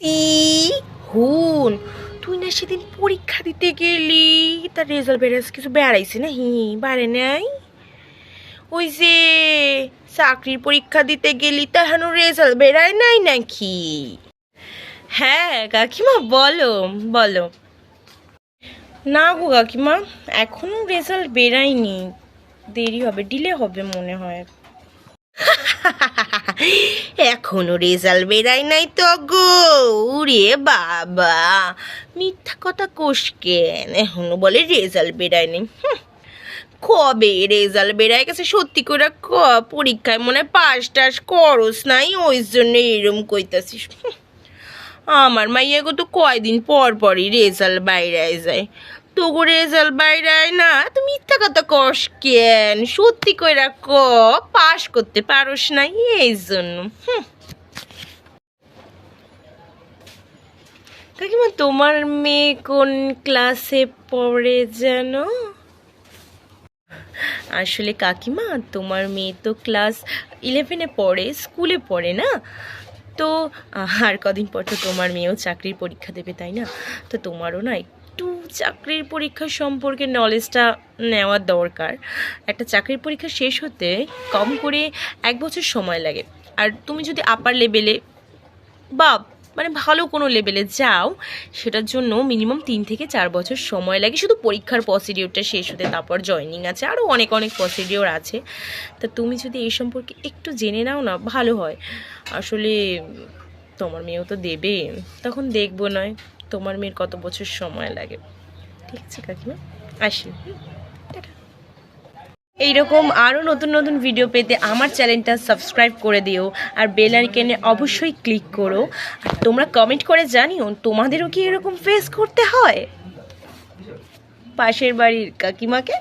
ই হুন, তুই না সেদিন পরীক্ষা দিতে গেলি, তার রেজাল্ট বেড়েছে কিছু বেড়াইছে না? বাড়ে নাই? ওই যে চাকরির পরীক্ষা দিতে গেলি তাহানো রেজাল্ট বেড়ায় নাই নাকি? হ্যাঁ কাকিমা, বলো বলো। না গো কাকিমা, এখনো রেজাল্ট বেরায়নি, দেরি হবে, ডিলে হবে মনে হয়। এখনো রেজাল্ট বেরায় নাই তো গো? উরে বাবা, মিথ্যা কথা কোষ কেন? এখনো বলে রেজাল্ট বেরায় নি। কবে রেজাল্ট বেরায় গেছে সত্যি করে ক। পরীক্ষায় মনে পাস টাস করস নাই, ওই জন্য এরম কইতাছিস। আমার মাইয়াগো তো কয়দিন পর পরই রেজাল্ট বাইরায় যায়, তোগো রেজাল্ট বাইরায় না? তুমি মিথ্যা কথা কস কেন? সত্যি কইরা ক, পাস করতে পারস না এই জন্য। কাকিমা, তোমার মেয়ে কোন ক্লাসে পড়ে যেন? আসলে কাকিমা, তোমার মেয়ে তো ক্লাস 11-এ পড়ে, স্কুলে পড়ে না তো। আর কদিন পর তো তোমার মেয়েও চাকরির পরীক্ষা দেবে, তাই না? তো তোমারও না একটু চাকরির পরীক্ষা সম্পর্কে নলেজটা নেওয়ার দরকার। একটা চাকরির পরীক্ষা শেষ হতে কম করে 1 বছর সময় লাগে। আর তুমি যদি আপার লেভেলে বা মানে ভালো কোনো লেভেলে যাও, সেটার জন্য মিনিমাম 3 থেকে 4 বছর সময় লাগে শুধু পরীক্ষার প্রসিডিওরটা শেষ হতে। তারপর জয়নিং আছে, আরও অনেক অনেক প্রসিডিওর আছে। তা তুমি যদি এই সম্পর্কে একটু জেনে নাও না, ভালো হয়। আসলে তোমার মেয়েও তো দেবে, তখন দেখবো নয় তোমার মেয়ের কত বছর সময় লাগে। ঠিক আছে কাকিমা, আসি। এইরকম আরও নতুন নতুন ভিডিও পেতে আমার চ্যানেলটা সাবস্ক্রাইব করে দিও, আর বেল আইকনে অবশ্যই ক্লিক করো। আর তোমরা কমেন্ট করে জানিও তোমাদেরও কি এরকম ফেস করতে হয় পাশের বাড়ির কাকিমাকে।